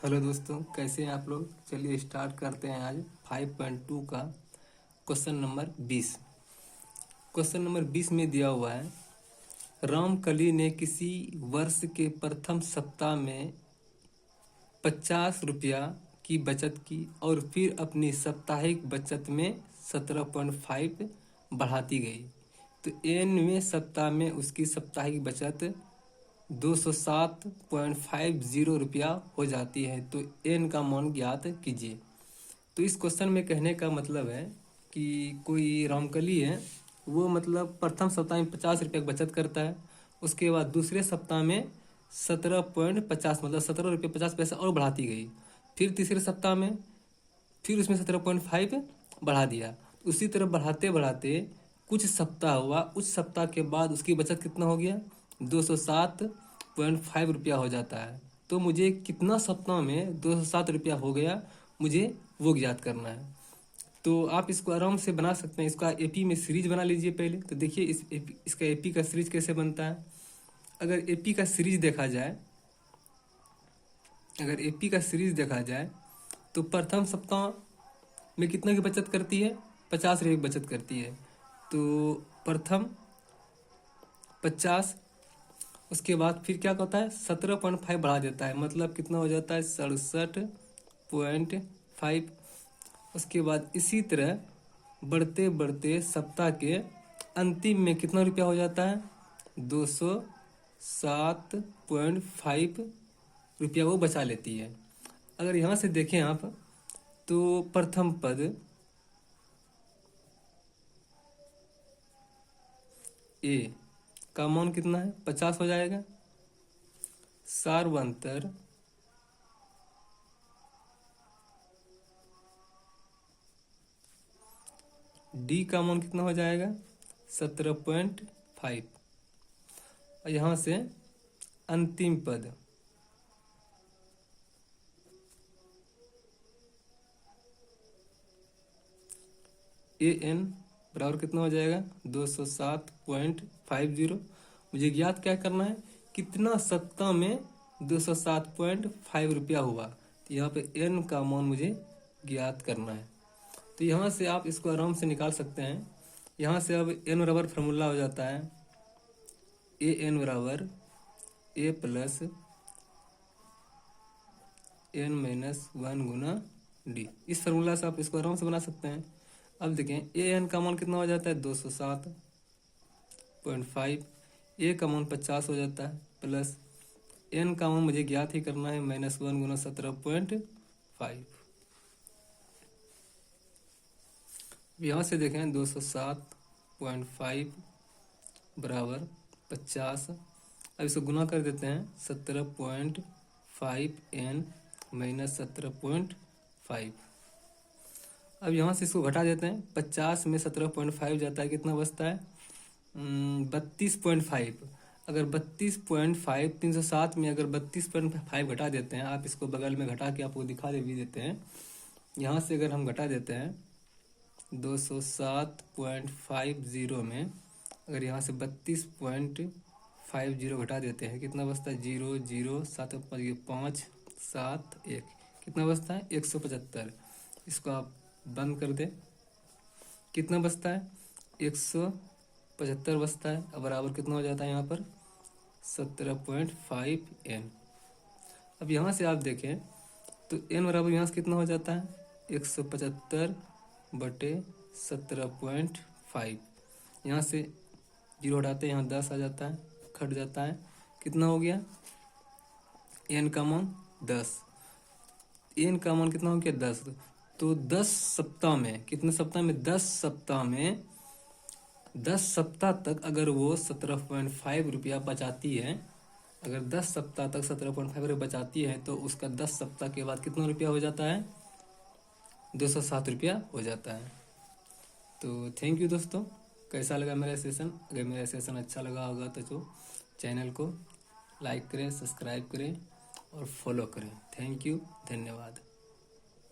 Hello दोस्तों, कैसे हैं आप लोग। चलिए स्टार्ट करते हैं आज 5.2 का क्वेश्चन नंबर 20। क्वेश्चन नंबर 20 में दिया हुआ है, रामकली ने किसी वर्ष के प्रथम सप्ताह में 50 रुपया की बचत की और फिर अपनी साप्ताहिक बचत में 17.5 बढ़ाती गई। तो एनवें सप्ताह में उसकी साप्ताहिक बचत 207.50 रुपया हो जाती है। तो एन का मान ज्ञात कीजिए। तो इस क्वेश्चन में कहने का मतलब है कि कोई रामकली है, वो मतलब प्रथम सप्ताह में 50 रुपया की बचत करता है, उसके बाद दूसरे सप्ताह में 17.50 मतलब 17 रुपये 50 पैसा और बढ़ाती गई। फिर तीसरे सप्ताह में फिर उसमें 17.5 बढ़ा दिया। उसी तरह बढ़ाते बढ़ाते कुछ सप्ताह हुआ, उस सप्ताह के बाद उसकी बचत कितना हो गया, 207.5 रुपया हो जाता है। तो मुझे कितना सप्ताह में 207 रुपया हो गया, मुझे वो ज्ञात करना है। तो आप इसको आराम से बना सकते हैं। इसका एपी में सीरीज बना लीजिए पहले। तो देखिए इसका एपी का सीरीज कैसे बनता है। अगर एपी का सीरीज देखा जाए तो प्रथम सप्ताह में कितना की बचत करती है, 50 रुपये की बचत करती है। तो प्रथम 50, उसके बाद फिर क्या होता है 17.5 बढ़ा देता है, मतलब कितना हो जाता है 67.5। उसके बाद इसी तरह बढ़ते बढ़ते सप्ताह के अंतिम में कितना रुपया हो जाता है, 207.5 रुपया वो बचा लेती है। अगर यहाँ से देखें आप तो प्रथम पद ए का मान कितना है, 50 हो जाएगा। सार्वंतर डी का मान कितना हो जाएगा, 17.5। और यहाँ से अंतिम पद ए एन बराबर कितना हो जाएगा, 207.50। मुझे ज्ञात क्या करना है, कितना सप्ताह में 207.5 रुपया हुआ। तो यहाँ पे एन का मान मुझे ज्ञात करना है। तो यहाँ से आप इसको आराम से निकाल सकते हैं। यहाँ से अब एन बराबर फार्मूला हो जाता है, ए एन बराबर ए प्लस एन माइनस 1 गुना डी। इस फार्मूला से आप इसको आराम से बना सकते हैं। अब देखें ए एन का मान कितना हो जाता है, 207.5। ए का मान 50 हो जाता है, प्लस एन का मान मुझे ज्ञात ही करना है, -1 गुना 17.5। यहाँ से देखें 207.5 बराबर 50। अब इसको गुना कर देते हैं, 17.5 एन माइनस 17.5। अब यहाँ से इसको घटा देते हैं, 50 में 17.5 जाता है, कितना बचता है 32.5। अगर 32.5 307 में अगर 32.5 घटा देते हैं, आप इसको बगल में घटा के आपको दिखा भी देते हैं। यहाँ से अगर हम घटा देते हैं 207.50 में अगर यहाँ से 32.50 घटा देते हैं, कितना बचता है 0 0 7 5 7 1, कितना बचता है 175। इसको आप बंद कर दे, कितना बचता है 175 बचता है। अब बराबर कितना हो जाता है यहाँ पर 17.5 एन। अब यहाँ से आप देखें तो एन बराबर यहाँ से कितना हो जाता है 175/17.5। यहाँ से 0 हटाते हैं, यहाँ 10 आ जाता है, कट जाता है, कितना हो गया एन का मान 10। एन का मान कितना हो गया 10। तो 10 सप्ताह में, कितने सप्ताह में 10 सप्ताह में 10 सप्ताह तक अगर वो 17.5 रुपया बचाती है, अगर 10 सप्ताह तक 17.5 रुपया बचाती है, तो उसका 10 सप्ताह के बाद कितना रुपया हो जाता है 207 रुपया हो जाता है। तो थैंक यू दोस्तों, कैसा लगा मेरा सेशन। अगर मेरा सेशन अच्छा लगा होगा तो चैनल को लाइक करें, सब्सक्राइब करें और फॉलो करें। थैंक यू, धन्यवाद।